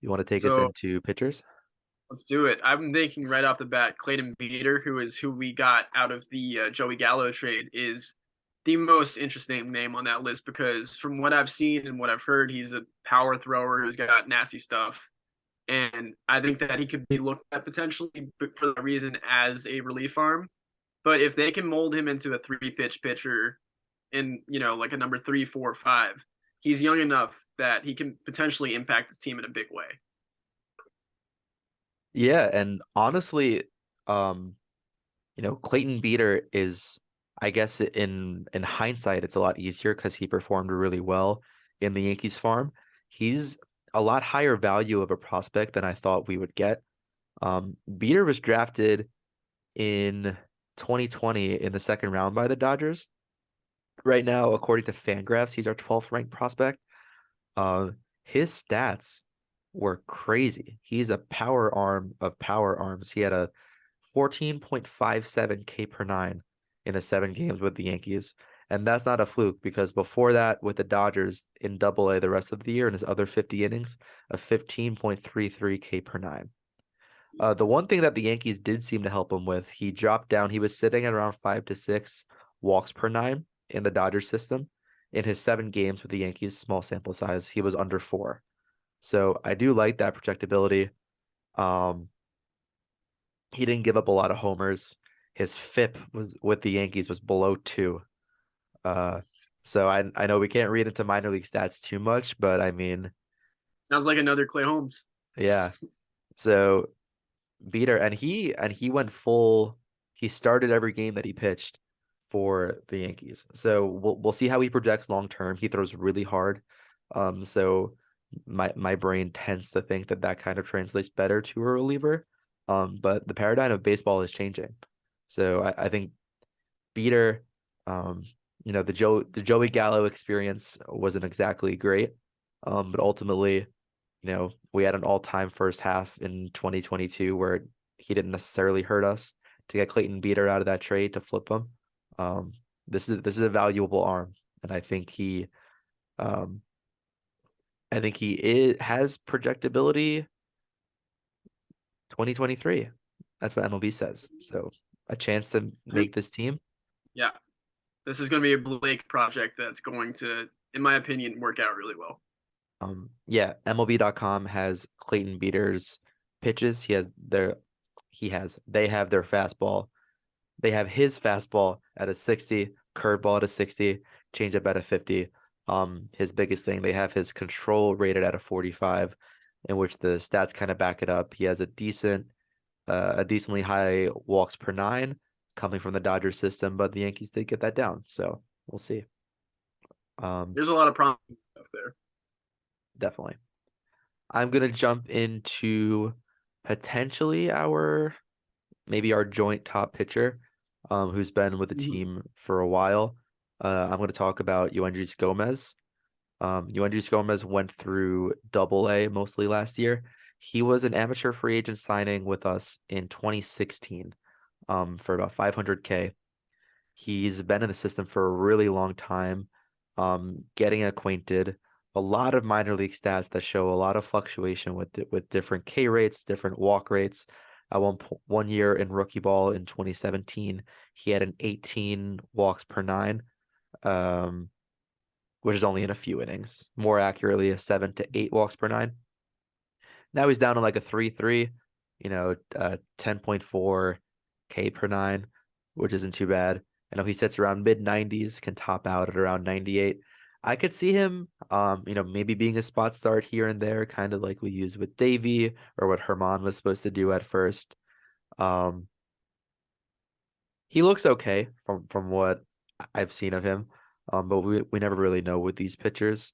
You want to take us So into pitchers? let's do it. I'm thinking right off the bat, Clayton Beater, who we got out of the Joey Gallo trade, is the most interesting name on that list because from what I've seen and what I've heard, he's a power thrower who's got nasty stuff. And I think that he could be looked at potentially for that reason as a relief arm. But if they can mold him into a three pitch pitcher in, like a number three, four, five, he's young enough that he can potentially impact his team in a big way. Yeah, and honestly, Clayton Beater is, I guess in hindsight, it's a lot easier because he performed really well in the Yankees farm. He's a lot higher value of a prospect than I thought we would get. Beater was drafted in 2020 in the second round by the Dodgers. Right now, according to Fangraphs, he's our 12th ranked prospect. Uh, his stats were crazy. He's a power arm of power arms. He had a 14.57 K per nine in the 7 games with the Yankees. And that's not a fluke because before that, with the Dodgers in Double A the rest of the year in his other 50 innings, a 15.33 K per nine. The one thing that the Yankees did seem to help him with, he dropped down. He was sitting at around 5 to 6 walks per nine in the Dodgers system. In his 7 games with the Yankees, small sample size, he was under 4. So I do like that projectability. Um, he didn't give up a lot of homers. His FIP was with the Yankees was below 2. Uh, so I know we can't read into minor league stats too much, but I mean, Sounds like another Clay Holmes. yeah. So Beater and he went full. He started every game that he pitched for the Yankees. So we'll see how he projects long term. He throws really hard. So my brain tends to think that that kind of translates better to a reliever. But the paradigm of baseball is changing. So I think Beater, um, the Joey Gallo experience wasn't exactly great. But ultimately, we had an all-time first half in 2022 where he didn't necessarily hurt us to get Clayton Beater out of that trade to flip him. Um, this is a valuable arm, and um, has projectability 2023. That's what MLB says. So a chance to make this team. Yeah, this is going to be a Blake project that's going to, in my opinion, work out really well. Yeah, MLB.com has Clayton Beater's pitches. They have their fastball. They have his fastball at a 60, curveball at a 60, changeup at a 50. His biggest thing, they have his control rated at a 45, in which the stats kind of back it up. He has a decently high walks per nine coming from the Dodgers system, but the Yankees did get that down. So we'll see. Um, There's a lot of promising stuff there. Definitely. I'm gonna jump into potentially maybe our joint top pitcher, who's been with the Mhm. team for a while. I'm gonna talk about Yoendrys Gomez. Yoendrys Gomez went through Double A mostly last year. He was an amateur free agent signing with us in 2016, for about 500K. He's been in the system for a really long time, getting acquainted. A lot of minor league stats that show a lot of fluctuation with different K rates, different walk rates. At one year in rookie ball in 2017, he had an 18 walks per nine, um, which is only in a few innings. More accurately, a 7 to 8 walks per nine. Now he's down to like a 3.3, 10.4 K per nine, which isn't too bad. I know he sits around mid 90s, can top out at around 98. I could see him, maybe being a spot start here and there, kind of like we used with Davey or what Herman was supposed to do at first. Um, he looks okay from what I've seen of him, but we never really know with these pitchers.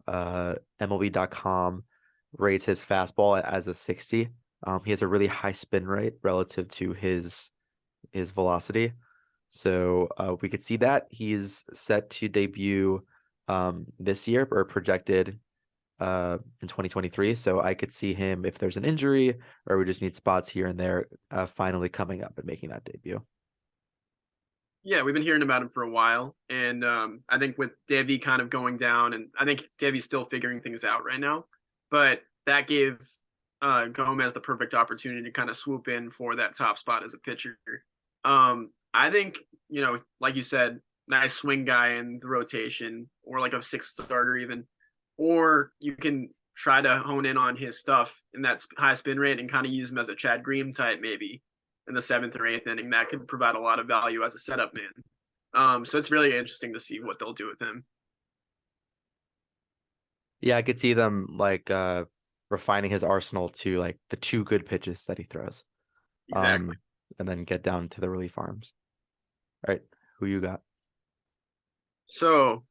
MLB.com rates his fastball as a 60. He has a really high spin rate relative to his velocity. So we could see that he's set to debut this year or projected in 2023. So I could see him if there's an injury or we just need spots here and there finally coming up and making that debut. Yeah, we've been hearing about him for a while, and I think with Devi kind of going down, and I think Devi's still figuring things out right now. But that gave Gomez the perfect opportunity to kind of swoop in for that top spot as a pitcher. I think, like you said, nice swing guy in the rotation or like a sixth starter even, or you can try to hone in on his stuff in that high spin rate and kind of use him as a Chad Green type maybe in the seventh or eighth inning. That could provide a lot of value as a setup man. So it's really interesting to see what they'll do with him. Yeah, I could see them like refining his arsenal to like the two good pitches that he throws. Exactly. Um, and then get down to the relief arms. All right, who you got? So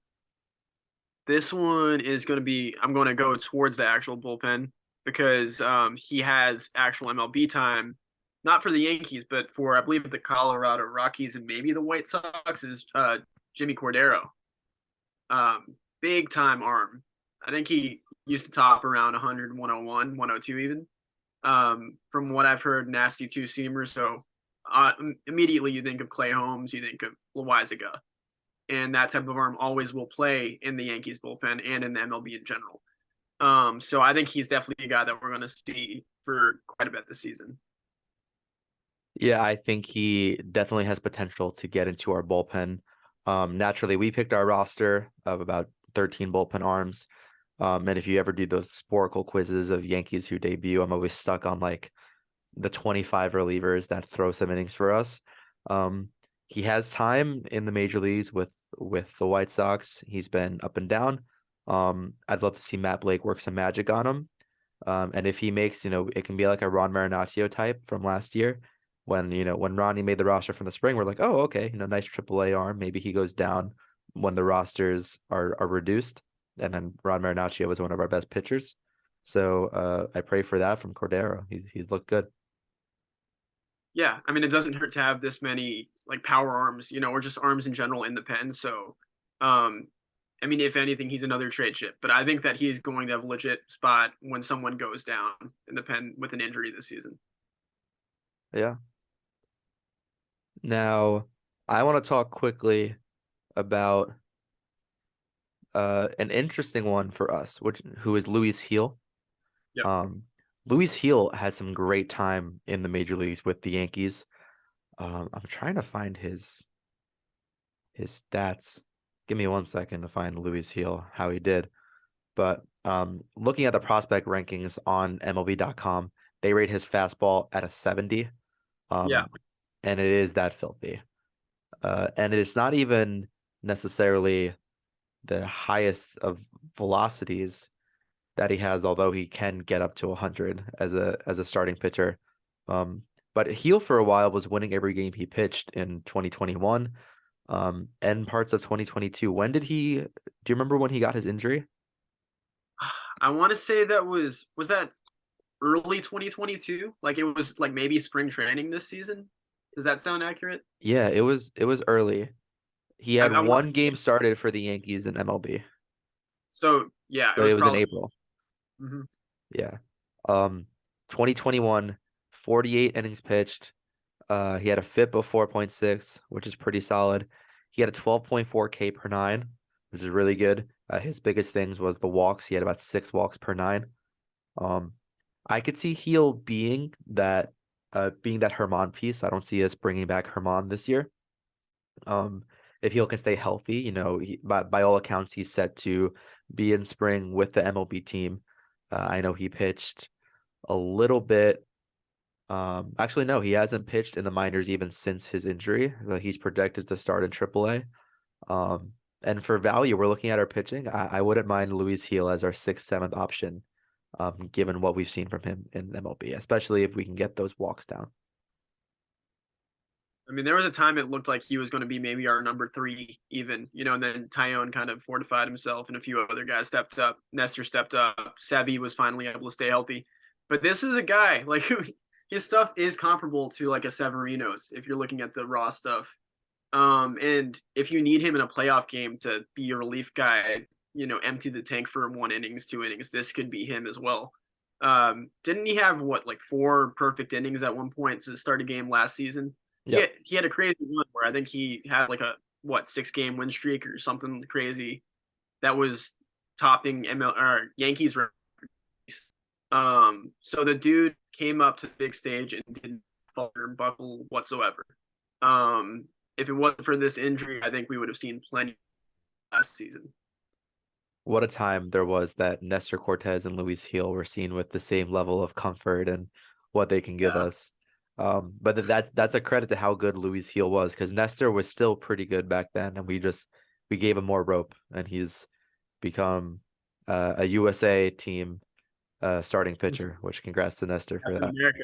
this one is going to be, I'm going to go towards the actual bullpen because he has actual MLB time, not for the Yankees, but for, I believe, the Colorado Rockies and maybe the White Sox is Jimmy Cordero. Big time arm. I think he used to top around 100, 101, 102 even. From what I've heard, nasty two seamers. So immediately you think of Clay Holmes, you think of Loizaga, and that type of arm always will play in the Yankees bullpen and in the MLB in general. So I think he's definitely a guy that we're going to see for quite a bit this season. Yeah, I think he definitely has potential to get into our bullpen. Naturally, we picked our roster of about 13 bullpen arms. And if you ever do those Sporkle quizzes of Yankees who debut, I'm always stuck on like the 25 relievers that throw some innings for us. He has time in the major leagues with the White Sox. He's been up and down. I'd love to see Matt Blake work some magic on him. And if he makes, it can be like a Ron Marinaccio type from last year when Ronnie made the roster from the spring, we're like, oh, okay, nice AAA arm. Maybe he goes down when the rosters are reduced. And then Ron Marinaccio was one of our best pitchers. So I pray for that from Cordero. He's looked good. Yeah, I mean, it doesn't hurt to have this many like power arms, or just arms in general in the pen. So, I mean, if anything, he's another trade chip. But I think that he's going to have a legit spot when someone goes down in the pen with an injury this season. Yeah. Now, I want to talk quickly about an interesting one for us, who is Luis Heel. Yep. Um, Luis Heel had some great time in the major leagues with the Yankees. I'm trying to find his stats. Give me 1 second to find Luis Heel, how he did. But looking at the prospect rankings on MLB.com, they rate his fastball at a 70. Yeah. And it is that filthy. And it's not even necessarily the highest of velocities that he has, although he can get up to 100 as a starting pitcher. But Heel for a while was winning every game he pitched in 2021, and parts of 2022. Do you remember when he got his injury? I want to say was that early 2022? Like it was like maybe spring training this season. Does that sound accurate? Yeah, it was early. He I, had I want one game started for the Yankees in MLB. so yeah, it So it was was in probably April. mhm. Yeah. 2021, 48 innings pitched. He had a FIP of 4.6, which is pretty solid. He had a 12.4 K per nine, which is really good. His biggest things was the walks. He had about 6 walks per nine. Um, I could see Heel being that Herman piece. I don't see us bringing back Herman this year. Um, if Heel can stay healthy, by all accounts, he's set to be in spring with the MLB team. I know he pitched a little bit. Actually, no, he hasn't pitched in the minors even since his injury. He's projected to start in AAA. And for value, we're looking at our pitching. I wouldn't mind Luis Heel as our sixth, seventh option, given what we've seen from him in MLB, especially if we can get those walks down. I mean, there was a time it looked like he was going to be maybe our number three, even, and then Tyone kind of fortified himself and a few other guys stepped up. Nestor stepped up. Sevi was finally able to stay healthy. But this is a guy, like, who his stuff is comparable to like a Severino's if you're looking at the raw stuff. And if you need him in a playoff game to be a relief guy, empty the tank for 1 innings, 2 innings, this could be him as well. Didn't he have like 4 perfect innings at one point to start a game last season? Yep. He had a crazy one where I think he had like a 6-game win streak or something crazy that was topping ML or Yankees records. So the dude came up to the big stage and didn't falter and buckle whatsoever. Um, if it wasn't for this injury, I think we would have seen plenty last season. What a time there was that Nestor Cortez and Luis Heel were seen with the same level of comfort and what they can give Yeah. us. But that's a credit to how good Luis Heel was because Nestor was still pretty good back then, and we gave him more rope, and he's become a USA team starting pitcher. Which congrats to Nestor for Captain that. America.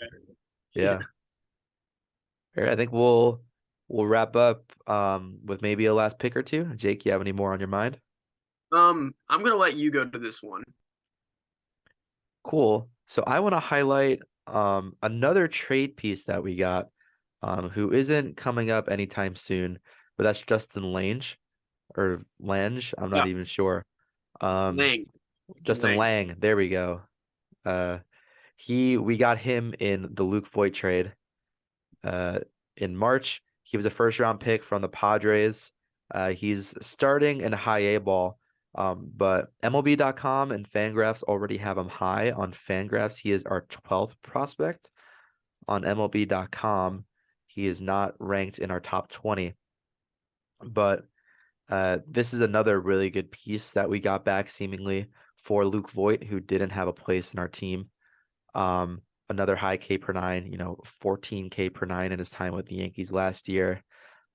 Yeah. Yeah, all right, I think we'll wrap up with maybe a last pick or two. Jake, you have any more on your mind? I'm gonna let you go to this one. Cool. So I want to highlight another trade piece that we got who isn't coming up anytime soon, but that's Justin Lange or Lange. I'm not Yeah, even sure. Um Lang. Justin Lang. Lang, there we go. Uh we got him in the Luke Voigt trade uh in March. He was a first round pick from the Padres. He's starting in high A ball. But MLB.com and Fangraphs already have him high on Fangraphs. He is our 12th prospect. On MLB.com, he is not ranked in our top 20. But this is another really good piece that we got back seemingly for Luke Voigt, who didn't have a place in our team. Another high K per nine, 14 K per nine in his time with the Yankees last year.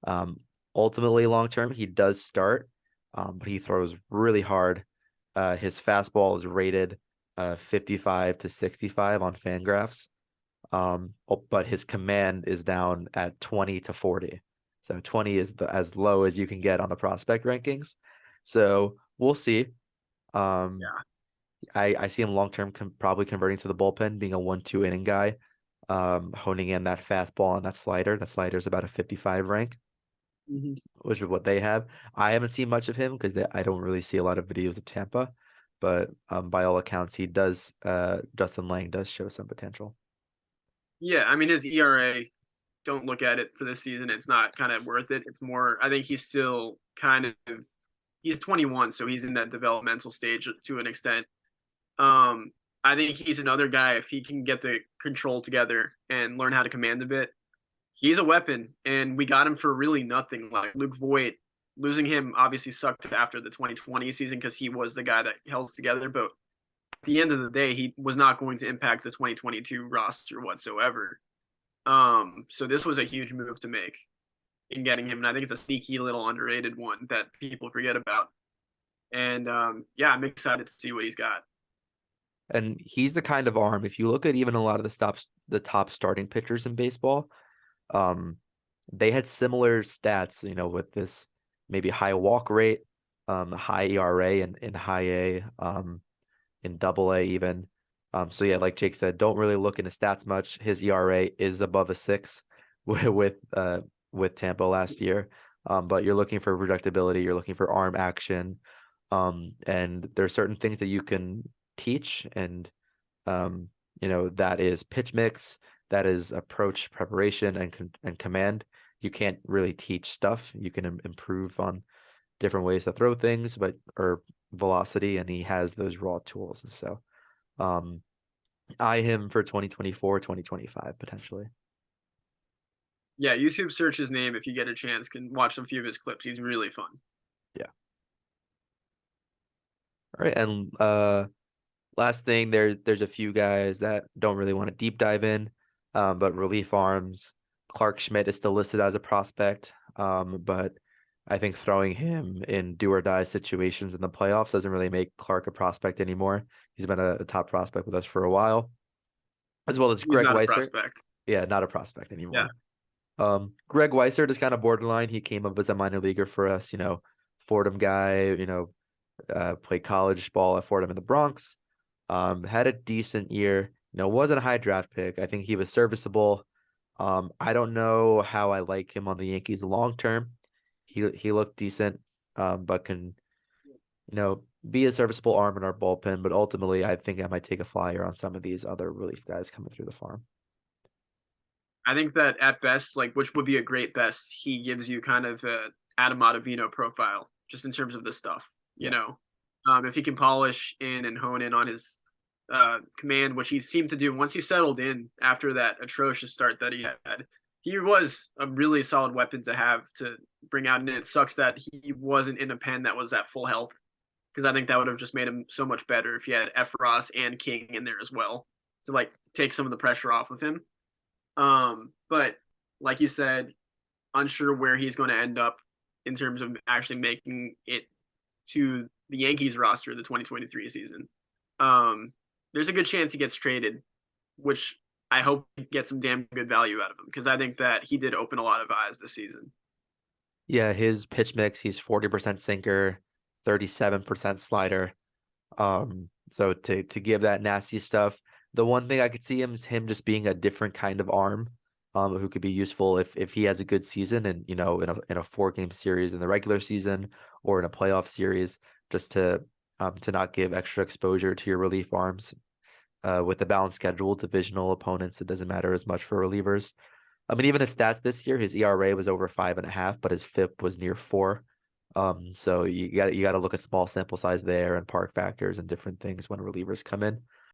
Um, Ultimately, long term, he does start, but he throws really hard. His fastball is rated 55 to 65 on Fangraphs. But his command is down at 20 to 40. So 20 is as low as you can get on the prospect rankings. So we'll see. Um, Yeah. I see him long term probably converting to the bullpen, being a 1-2 inning guy, honing in that fastball and that slider. That slider is about a 55 rank, Hmm. which is what they have. I haven't seen much of him because I don't really see a lot of videos of Tampa, but by all accounts, he does. Justin Lang does show some potential. Yeah, I mean his ERA. Don't look at it for this season. It's not kind of worth it. It's more. I think he's still kind of. He's 21, so he's in that developmental stage to an extent. Um, I think he's another guy if he can get the control together and learn how to command a bit. He's a weapon, and we got him for really nothing. Like Luke Voigt, losing him obviously sucked after the 2020 season because he was the guy that held us together. But at the end of the day, he was not going to impact the 2022 roster whatsoever. So this was a huge move to make in getting him, and I think it's a sneaky little underrated one that people forget about. And yeah, I'm excited to see what he's got. And he's the kind of arm, if you look at even a lot of the top starting pitchers in baseball, um, they had similar stats, with this maybe high walk rate, high ERA in high A, in double A even. So yeah, like Jake said, don't really look into stats much. His ERA is above a 6 with Tampa last year. But you're looking for projectability, you're looking for arm action. And there are certain things that you can teach and um, that is pitch mix, that is approach preparation and command. You can't really teach stuff. You can improve on different ways to throw things, but or velocity, and he has those raw tools. So um eye him for 2024, 2025 potentially. Yeah, YouTube search his name if you get a chance. Can watch a few of his clips. He's really fun. Yeah. All right. And last thing, there's a few guys that don't really want to deep dive in. But relief arms, Clark Schmidt is still listed as a prospect. But I think throwing him in do or die situations in the playoffs doesn't really make Clark a prospect anymore. He's been a top prospect with us for a while, as well as He's Greg not a Weiser. prospect. Yeah, not a prospect Yeah. anymore. Greg Weissert is kind of borderline. He came up as a minor leaguer for us, Fordham guy, played college ball at Fordham in the Bronx. Had a decent year, wasn't a high draft pick. I think he was serviceable. I don't know how I like him on the Yankees long term. He looked decent, but can, be a serviceable arm in our bullpen. But ultimately, I think I might take a flyer on some of these other relief guys coming through the farm. I think that at best, like which would be a great best, he gives you kind of a Adam Ottavino profile, just in terms of the stuff, Yeah. If he can polish in and hone in on his command, which he seemed to do once he settled in after that atrocious start that he had. He was a really solid weapon to have to bring out, and it sucks that he wasn't in a pen that was at full health because I think that would have just made him so much better if he had Efros and King in there as well to like take some of the pressure off of him. But like you said, unsure where he's going to end up in terms of actually making it to the Yankees roster the 2023 season. There's a good chance he gets traded, which I hope gets some damn good value out of him because I think that he did open a lot of eyes this season. Yeah, his pitch mix, he's 40% sinker, 37% slider. So to give that nasty stuff, the one thing I could see him is him just being a different kind of arm, who could be useful if he has a good season and in a 4-game series in the regular season or in a playoff series, just to not give extra exposure to your relief arms. With the balanced schedule, divisional opponents, it doesn't matter as much for relievers. I mean, even his stats this year, his ERA was over 5.5, but his FIP was near 4. So you got to look at small sample size there and park factors and different things when relievers come in.